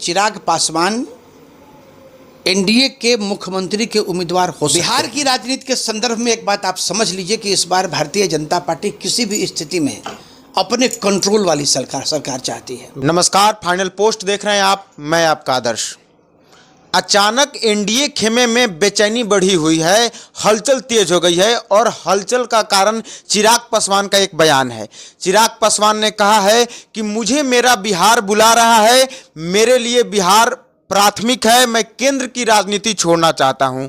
Chirag Paswan NDA के मुख्यमंत्री के उम्मीदवार हो सकते हैं। बिहार की राजनीति के संदर्भ में एक बात आप समझ लीजिए कि इस बार भारतीय जनता पार्टी किसी भी स्थिति में अपने कंट्रोल वाली सरकार चाहती है। नमस्कार, फाइनल पोस्ट देख रहे हैं आप, मैं आपका आदर्श। अचानक एनडीए खेमे में बेचैनी बढ़ी हुई है, हलचल तेज हो गई है और हलचल का कारण चिराग पासवान का एक बयान है। चिराग पासवान ने कहा है कि मुझे मेरा बिहार बुला रहा है, मेरे लिए बिहार प्राथमिक है, मैं केंद्र की राजनीति छोड़ना चाहता हूं।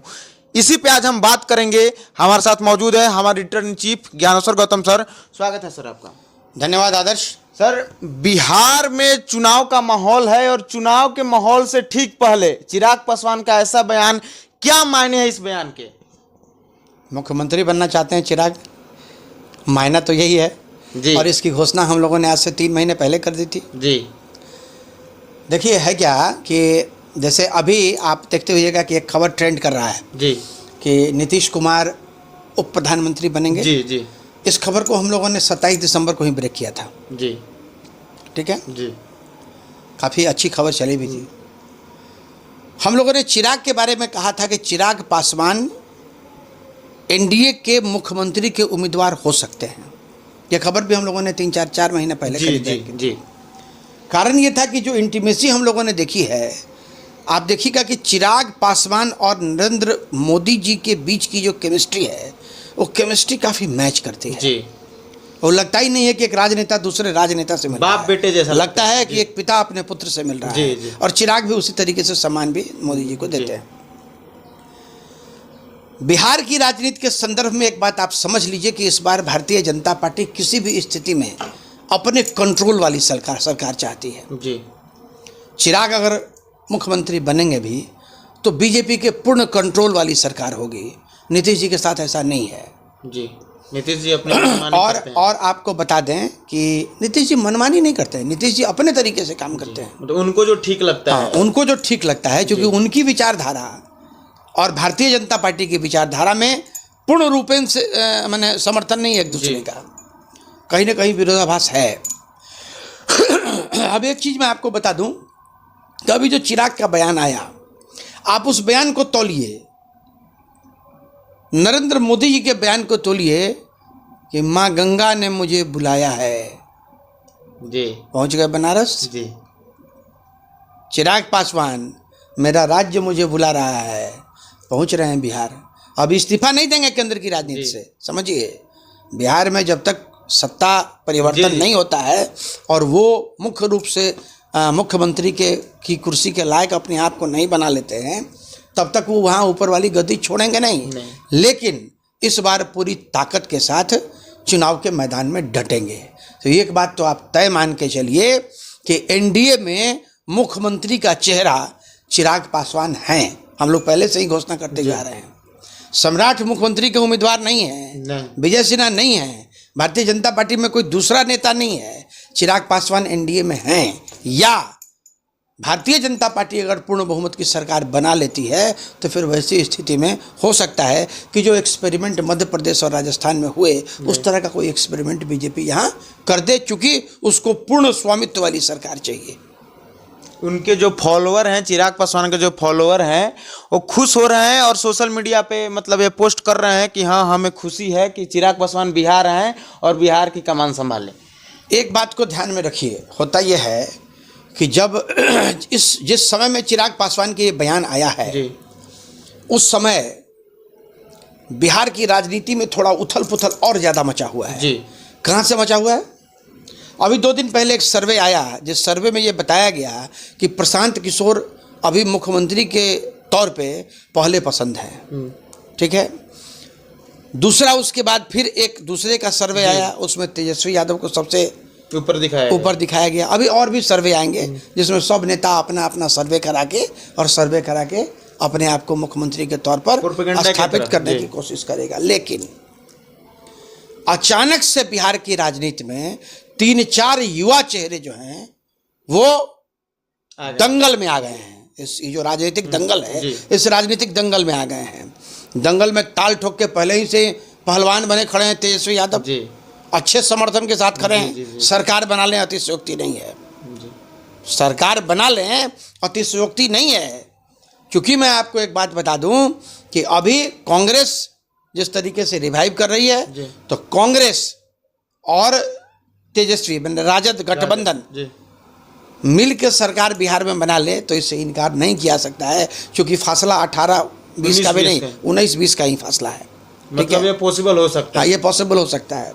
इसी पे आज हम बात करेंगे। हमारे साथ मौजूद है हमारे editor in chief Dnyaneshwar Gautam sir. स्वागत है सर आपका। धन्यवाद आदर्श। सर, बिहार में चुनाव का माहौल है और चुनाव के माहौल से ठीक पहले चिराग पासवान का ऐसा बयान, क्या मायने है इस बयान के? मुख्यमंत्री बनना चाहते हैं चिराग, मायना तो यही है जी। और इसकी घोषणा हम लोगों ने आज से 3 महीने पहले कर दी थी जी। देखिए है क्या कि जैसे अभी आप देखते हुइएगा कि एक खबर ट्रेंड कर रहा है जी कि नीतीश कुमार उप प्रधानमंत्री बनेंगे। जी जी इस खबर को हम लोगों ने 27 दिसंबर को ही ब्रेक किया था। जी। ठीक है जी। काफ़ी अच्छी खबर चली भी थी। हम लोगों ने चिराग के बारे में कहा था कि चिराग पासवान एनडीए के मुख्यमंत्री के उम्मीदवार हो सकते हैं। यह खबर भी हम लोगों ने 3-4 महीने पहले जी जी जी। कारण ये था कि जो इंटीमेसी हम लोगों ने देखी है, आप देखिएगा कि चिराग पासवान और नरेंद्र मोदी जी के बीच की जो केमिस्ट्री है वो केमिस्ट्री काफ़ी मैच करती है जी। वो लगता ही नहीं है कि एक राजनेता दूसरे राजनेता से मिल रहा है, बाप बेटे जैसा लगता है कि एक पिता अपने पुत्र से मिल रहा जी, है। जी। और चिराग भी उसी तरीके से सम्मान भी मोदी जी को देते हैं। बिहार की राजनीति के संदर्भ में एक बात आप समझ लीजिए कि इस बार भारतीय जनता पार्टी किसी भी स्थिति में अपने कंट्रोल वाली सरकार चाहती है। जी। चिराग अगर मुख्यमंत्री बनेंगे भी तो बीजेपी के पूर्ण कंट्रोल वाली सरकार होगी। नीतीश जी के साथ ऐसा नहीं है जी। नीतीश जी अपने मनमानी करते हैं। और आपको बता दें कि नीतीश जी मनमानी नहीं करते हैं, नीतीश जी अपने तरीके से काम करते हैं। तो उनको जो ठीक लगता है। उनको जो ठीक लगता है, क्योंकि उनकी विचारधारा और भारतीय जनता पार्टी की विचारधारा में पूर्ण रूपेण से माने समर्थन नहीं है एक दूसरे का, कहीं ना कहीं विरोधाभास है। अब एक चीज़ मैं आपको बता दूं कि अभी जो चिराग का बयान आया, आप उस बयान को तौलिए, नरेंद्र मोदी जी के बयान को तौलिए कि माँ गंगा ने मुझे बुलाया है। जी। पहुंच गए बनारस। जी। चिराग पासवान मेरा राज्य मुझे बुला रहा है, पहुंच रहे हैं बिहार। अब इस्तीफा नहीं देंगे केंद्र की राजनीति से, समझिए। बिहार में जब तक सत्ता परिवर्तन नहीं होता है और वो मुख्य रूप से मुख्यमंत्री की कुर्सी के लायक अपने आप को नहीं बना लेते हैं, तब तक वो वहाँ ऊपर वाली गद्दी छोड़ेंगे नहीं। लेकिन इस बार पूरी ताकत के साथ चुनाव के मैदान में डटेंगे। तो एक बात तो आप तय मान के चलिए कि एनडीए में मुख्यमंत्री का चेहरा चिराग पासवान हैं। हम लोग पहले से ही घोषणा करते जा रहे हैं। सम्राट मुख्यमंत्री के उम्मीदवार नहीं है, विजय सिन्हा नहीं है, भारतीय जनता पार्टी में कोई दूसरा नेता नहीं है। चिराग पासवान एनडीए में हैं, या भारतीय जनता पार्टी अगर पूर्ण बहुमत की सरकार बना लेती है तो फिर वैसी स्थिति में हो सकता है कि जो एक्सपेरिमेंट मध्य प्रदेश और राजस्थान में हुए उस तरह का कोई एक्सपेरिमेंट बीजेपी यहाँ कर दे, चूँकि उसको पूर्ण स्वामित्व वाली सरकार चाहिए। उनके जो फॉलोअर हैं, चिराग पासवान के जो फॉलोअर हैं, वो खुश हो रहे हैं और सोशल मीडिया पे मतलब ये पोस्ट कर रहे हैं कि हाँ, हमें खुशी है कि चिराग पासवान बिहार हैं और बिहार की कमान संभालें। एक बात को ध्यान में रखिए, होता यह है कि जब जिस समय में चिराग पासवान के ये बयान आया है जी। उस समय बिहार की राजनीति में थोड़ा उथल पुथल और ज़्यादा मचा हुआ है जी। कहाँ से मचा हुआ है? अभी 2 दिन पहले एक सर्वे आया जिस सर्वे में ये बताया गया कि प्रशांत किशोर अभी मुख्यमंत्री के तौर पे पहले पसंद है। ठीक है। दूसरा उसके बाद फिर एक दूसरे का सर्वे आया, उसमें तेजस्वी यादव को सबसे ऊपर दिखाया गया। अभी और भी सर्वे आएंगे जिसमें सब नेता अपना अपना सर्वे करा के अपने आप को मुख्यमंत्री के तौर पर स्थापित करने की कोशिश करेगा। लेकिन अचानक से बिहार की राजनीति में 3-4 युवा चेहरे जो हैं वो दंगल में आ गए हैं। इस जो राजनीतिक दंगल है, इस राजनीतिक दंगल में आ गए हैं। दंगल में ताल ठोक के पहले ही से पहलवान बने खड़े हैं तेजस्वी यादव, अच्छे समर्थन के साथ खड़े हैं। सरकार बना लें अतिशयोक्ति नहीं है। सरकार बना लें अतिशयोक्ति नहीं है। क्योंकि मैं आपको एक बात बता दूं कि अभी कांग्रेस जिस तरीके से रिवाइव कर रही है, तो कांग्रेस और तेजस्वी राजद गठबंधन मिल के सरकार बिहार में बना ले तो इससे इनकार नहीं किया सकता है, क्योंकि फासला 18-20 का भी नहीं, 19-20 का ही फासला है। मतलब ये पॉसिबल हो सकता है। हाँ, ये पॉसिबल हो सकता है।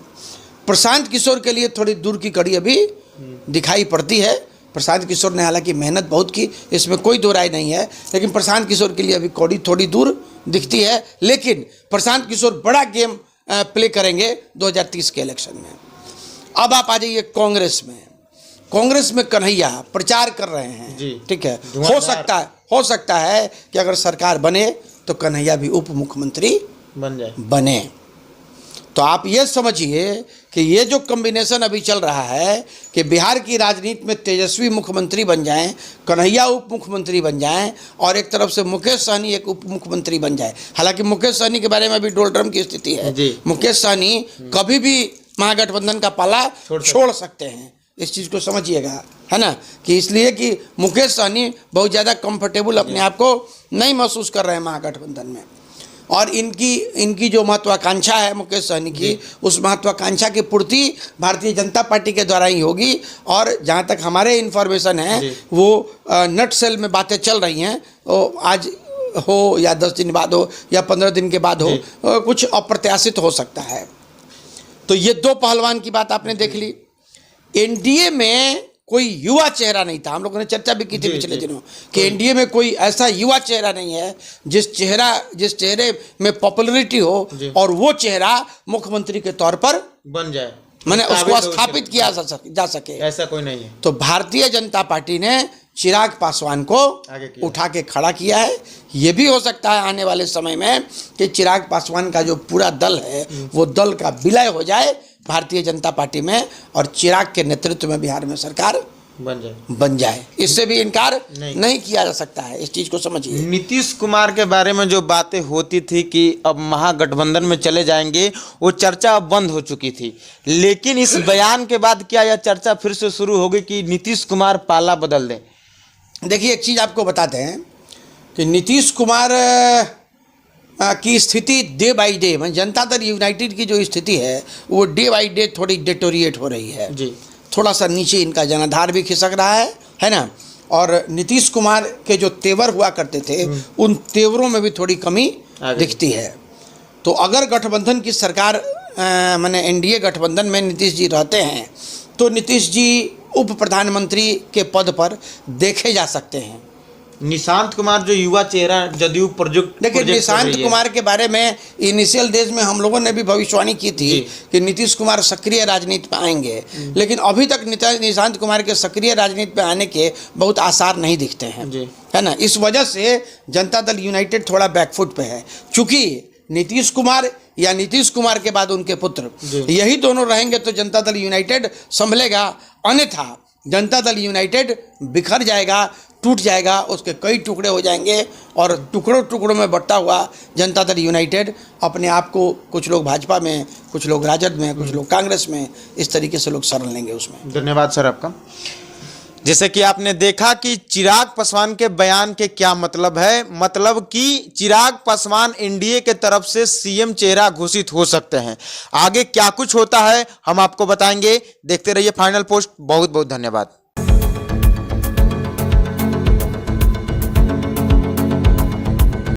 प्रशांत किशोर के लिए थोड़ी दूर की कड़ी अभी दिखाई पड़ती है। प्रशांत किशोर ने हालांकि मेहनत बहुत की, इसमें कोई दो राय नहीं है, लेकिन प्रशांत किशोर के लिए अभी कड़ी थोड़ी दूर दिखती है। लेकिन प्रशांत किशोर बड़ा गेम प्ले करेंगे 2030 के इलेक्शन में। अब आप आ जाइए कांग्रेस में। कांग्रेस में कन्हैया प्रचार कर रहे हैं, ठीक है। हो सकता है कि अगर सरकार बने तो कन्हैया भी उप मुख्यमंत्री बने। तो आप ये समझिए कि ये जो कॉम्बिनेशन अभी चल रहा है कि बिहार की राजनीति में तेजस्वी मुख्यमंत्री बन जाएं, कन्हैया उप मुख्यमंत्री बन जाएं और एक तरफ से मुकेश सहनी एक उप मुख्यमंत्री बन जाए। हालांकि मुकेश सहनी के बारे में अभी डोलड्रम की स्थिति है। मुकेश सहनी कभी भी महागठबंधन का पाला छोड़ सकते हैं, इस चीज़ को समझिएगा, है ना। कि इसलिए कि मुकेश सहनी बहुत ज़्यादा कंफर्टेबल अपने आप को नहीं महसूस कर रहे हैं महागठबंधन में। और इनकी जो महत्वाकांक्षा है मुकेश सहनी की, उस महत्वाकांक्षा की पूर्ति भारतीय जनता पार्टी के द्वारा ही होगी। और जहाँ तक हमारे इन्फॉर्मेशन है वो नट सेल में बातें चल रही हैं, वो आज हो या 10 दिन बाद हो या 15 दिन के बाद हो, कुछ अप्रत्याशित हो सकता है। तो ये दो पहलवान की बात आपने देख ली। एनडीए में कोई युवा चेहरा नहीं था। हम लोगों ने चर्चा भी की थी पिछले दिनों कि एनडीए में कोई ऐसा युवा चेहरा नहीं है जिस चेहरे में पॉपुलैरिटी हो और वो चेहरा मुख्यमंत्री के तौर पर बन जाए, मैंने उसको स्थापित किया जा सके, ऐसा कोई नहीं है। तो भारतीय जनता पार्टी ने चिराग पासवान को उठा के खड़ा किया है। ये भी हो सकता है आने वाले समय में कि चिराग पासवान का जो पूरा दल है वो दल का विलय हो जाए भारतीय जनता पार्टी में और चिराग के नेतृत्व में बिहार में सरकार बन जाए। इससे भी इनकार नहीं किया जा सकता है, इस चीज़ को समझिए। नीतीश कुमार के बारे में जो बातें होती थी कि अब महागठबंधन में चले जाएंगे, वो चर्चा अब बंद हो चुकी थी। लेकिन इस बयान के बाद क्या यह चर्चा फिर से शुरू होगी कि नीतीश कुमार पाला बदल दें? देखिए, एक चीज़ आपको बताते हैं कि नीतीश कुमार की स्थिति डे बाई डे, मतलब जनता दल यूनाइटेड की जो स्थिति है वो डे बाई डे थोड़ी डिटोरिएट हो रही है जी। थोड़ा सा नीचे इनका जनाधार भी खिसक रहा है ना। और नीतीश कुमार के जो तेवर हुआ करते थे उन तेवरों में भी थोड़ी कमी दिखती है। तो अगर गठबंधन की सरकार माने एनडीए गठबंधन में नीतीश जी रहते हैं तो नीतीश जी उप प्रधानमंत्री के पद पर देखे जा सकते हैं। निशांत कुमार जो युवा चेहरा जदयू प्रोजेक्ट, देखिए निशांत कुमार के बारे में इनिशियल डेज में हम लोगों ने भी भविष्यवाणी की थी कि नीतीश कुमार सक्रिय राजनीति में आएंगे, लेकिन अभी तक निशांत कुमार के सक्रिय राजनीति में आने के बहुत आसार नहीं दिखते हैं, है ना। इस वजह से जनता दल यूनाइटेड थोड़ा बैकफुट पे है, चूँकि नीतीश कुमार या नीतीश कुमार के बाद उनके पुत्र यही दोनों रहेंगे तो जनता दल यूनाइटेड संभलेगा, अन्यथा जनता दल यूनाइटेड बिखर जाएगा, टूट जाएगा, उसके कई टुकड़े हो जाएंगे और टुकड़ों में बंटा हुआ जनता दल यूनाइटेड अपने आप को, कुछ लोग भाजपा में, कुछ लोग राजद में, कुछ लोग कांग्रेस में, इस तरीके से लोग शरण लेंगे उसमें। धन्यवाद सर आपका। जैसे कि आपने देखा कि चिराग पासवान के बयान के क्या मतलब है, मतलब कि चिराग पासवान एनडीए के तरफ से सीएम चेहरा घोषित हो सकते हैं। आगे क्या कुछ होता है हम आपको बताएंगे। देखते रहिए फाइनल पोस्ट। बहुत बहुत धन्यवाद।